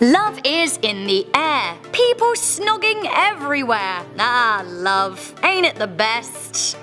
Love is in the air. People snogging everywhere. Ah, love. Ain't it the best?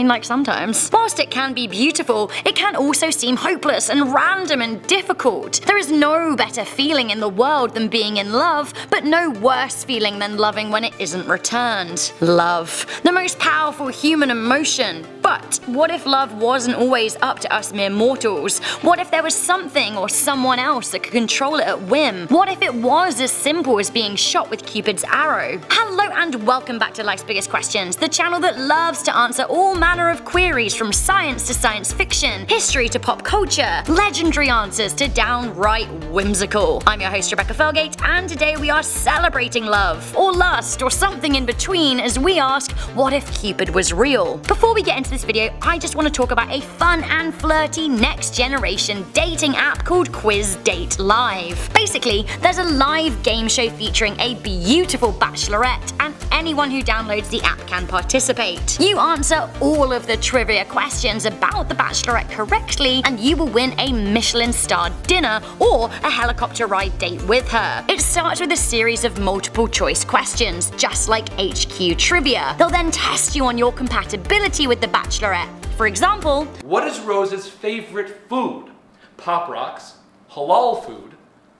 Like sometimes. Whilst it can be beautiful, it can also seem hopeless and random and difficult. There is no better feeling in the world than being in love, but no worse feeling than loving when it isn't returned. Love. The most powerful human emotion. But what if love wasn't always up to us mere mortals? What if there was something or someone else that could control it at whim? What if it was as simple as being shot with Cupid's arrow? Hello and welcome back to Life's Biggest Questions, the channel that loves to answer all manner of queries from science to science fiction, history to pop culture, legendary answers to downright whimsical. I'm your host Rebecca Felgate, and today we are celebrating love, or lust, or something in between as we ask, what if Cupid was real? Before we get into this video, I just want to talk about a fun and flirty next generation dating app called Quiz Date Live. Basically, there's a live game show featuring a beautiful bachelorette, and anyone who downloads the app can participate. You answer all of the trivia questions about the bachelorette correctly, and you will win a Michelin-starred dinner or a helicopter ride date with her. It starts with a series of multiple choice questions, just like HQ trivia. They'll then test you on your compatibility with the bachelorette. For example, what is Rose's favorite food? Pop Rocks, halal food,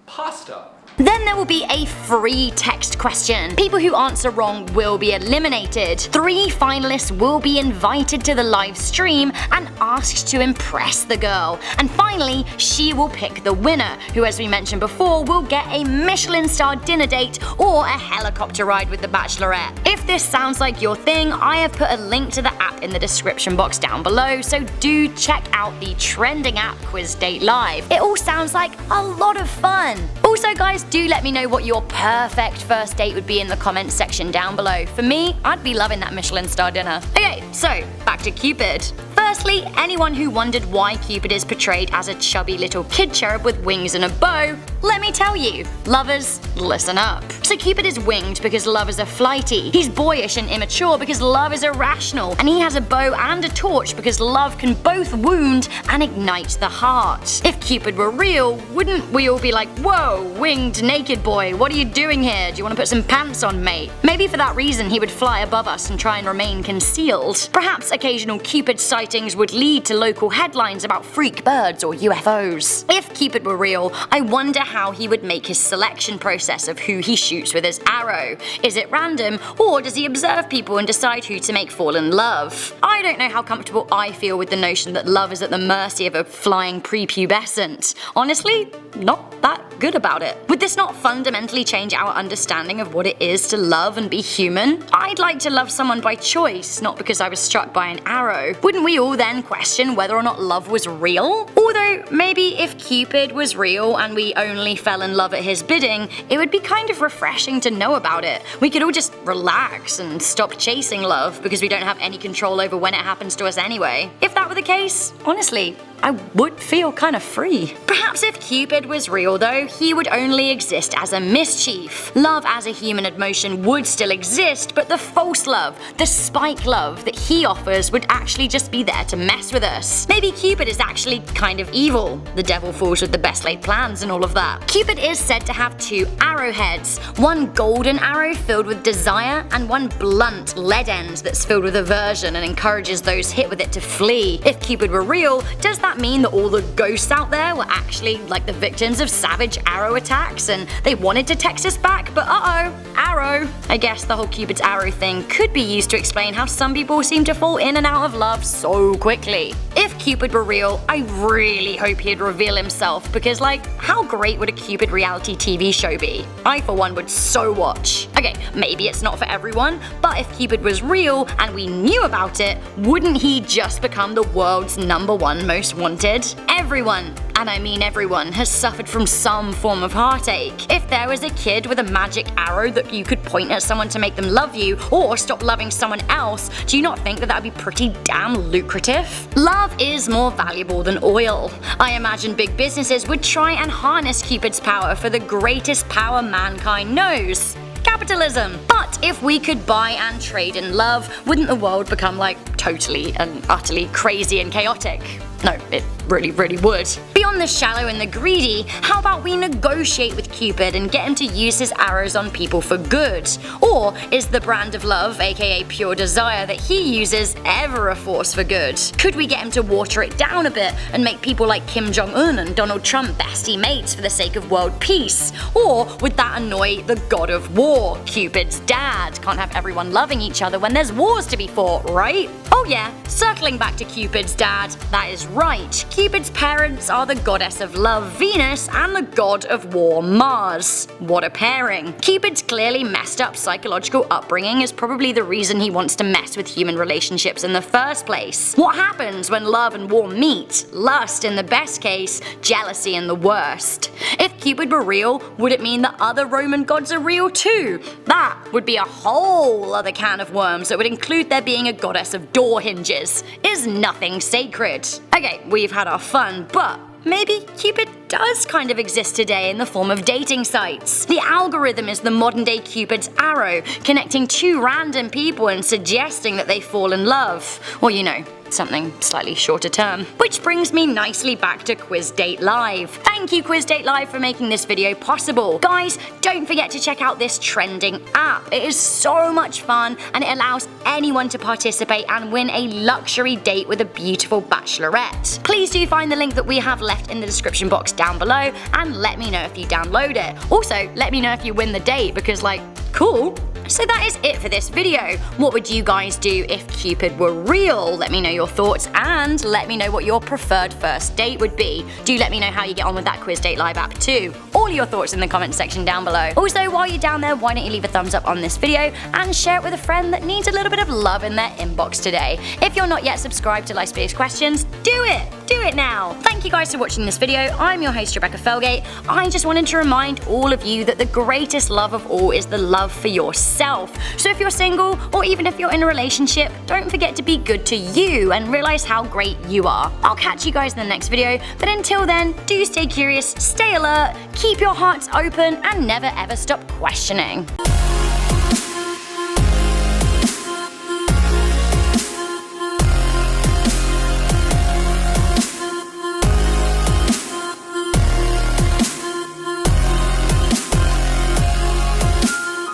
pasta. Then there will be a free text question. People who answer wrong will be eliminated. 3 finalists will be invited to the live stream and asked to impress the girl. And finally, she will pick the winner, who, as we mentioned before, will get a Michelin-starred dinner date or a helicopter ride with the bachelorette. If this sounds like your thing, I have put a link to the app in the description box down below, so do check out the trending app Quiz Date Live. It all sounds like a lot of fun. Also guys, do let me know what your perfect first date would be in the comments section down below. For me, I'd be loving that Michelin-star dinner. Okay, so back to Cupid. Firstly, anyone who wondered why Cupid is portrayed as a chubby little kid cherub with wings and a bow, let me tell you, lovers, listen up. So Cupid is winged because lovers are flighty, he's boyish and immature because love is irrational, and he has a bow and a torch because love can both wound and ignite the heart. If Cupid were real, wouldn't we all be like, whoa, winged naked boy, what are you doing here? Do you want to put some pants on, mate? Maybe for that reason he would fly above us and try and remain concealed. Perhaps occasional Cupid sightings would lead to local headlines about freak birds or UFOs. If Cupid were real, I wonder how he would make his selection process of who he shoots with his arrow. Is it random, or does he observe people and decide who to make fall in love? I don't know how comfortable I feel with the notion that love is at the mercy of a flying prepubescent. Honestly, not that good about it. Would this not fundamentally change our understanding of what it is to love and be human? I'd like to love someone by choice, not because I was struck by an arrow. Wouldn't we all then question whether or not love was real? Although, maybe if Cupid was real and we only fell in love at his bidding, it would be kind of refreshing to know about it. We could all just relax and stop chasing love because we don't have any control over when it happens to us anyway. If that were the case, honestly, I would feel kind of free. Perhaps if Cupid was real though, he would only exist as a mischief. Love as a human emotion would still exist, but the false love, the spike love that he offers would actually just be there to mess with us. Maybe Cupid is actually kind of evil. The devil falls with the best laid plans and all of that. Cupid is said to have 2 arrowheads, one golden arrow filled with desire and one blunt lead end that's filled with aversion and encourages those hit with it to flee. If Cupid were real, does that mean that all the ghosts out there were actually like the victims of savage arrow attacks and they wanted to text us back, but arrow? I guess the whole Cupid's arrow thing could be used to explain how some people seem to fall in and out of love so quickly. If Cupid were real, I really hope he'd reveal himself because how great would a Cupid reality TV show be? I for one would so watch. Okay, maybe it's not for everyone, but if Cupid was real and we knew about it, wouldn't he just become the world's #1 most wanted? Everyone, and I mean everyone, has suffered from some form of heartache. If there was a kid with a magic arrow that you could point at someone to make them love you or stop loving someone else, do you not think that would be pretty damn lucrative? Love is more valuable than oil. I imagine big businesses would try and harness Cupid's power for the greatest power mankind knows: capitalism. But if we could buy and trade in love, wouldn't the world become totally and utterly crazy and chaotic? No, it really would. Beyond the shallow and the greedy, how about we negotiate with Cupid and get him to use his arrows on people for good? Or is the brand of love, aka pure desire, that he uses ever a force for good? Could we get him to water it down a bit and make people like Kim Jong-un and Donald Trump bestie mates for the sake of world peace? Or would that annoy the god of war, Cupid's dad? Can't have everyone loving each other when there's wars to be fought, right? Oh yeah, circling back to Cupid's dad, that is right. Cupid's parents are the goddess of love, Venus, and the god of war, Mars. What a pairing. Cupid's clearly messed up psychological upbringing is probably the reason he wants to mess with human relationships in the first place. What happens when love and war meet? Lust in the best case, jealousy in the worst. If Cupid were real, would it mean that other Roman gods are real too? That would be a whole other can of worms that would include there being a goddess of door hinges. Is nothing sacred? Okay, we've had our fun, but maybe Cupid does kind of exist today in the form of dating sites. The algorithm is the modern day Cupid's arrow, connecting two random people and suggesting that they fall in love. Or you know, something slightly shorter term. Which brings me nicely back to Quiz Date Live. Thank you Quiz Date Live for making this video possible. Guys, don't forget to check out this trending app. It is so much fun and it allows anyone to participate and win a luxury date with a beautiful bachelorette. Please do find the link that we have left in the description box down below and let me know if you download it. Also, let me know if you win the date because like, cool. So that is it for this video. What would you guys do if Cupid were real? Let me know your thoughts and let me know what your preferred first date would be. Do let me know how you get on with that Quiz Date Live app too. All your thoughts in the comments section down below. Also, while you're down there, why don't you leave a thumbs up on this video and share it with a friend that needs a little bit of love in their inbox today. If you're not yet subscribed to Life's Biggest Questions, do it! Do it now! Thank you guys for watching this video. I'm your host Rebecca Felgate. I just wanted to remind all of you that the greatest love of all is the love for yourself. So if you're single, or even if you're in a relationship, don't forget to be good to you and realize how great you are. I'll catch you guys in the next video, but until then, do stay curious, stay alert, keep your hearts open, and never ever stop questioning.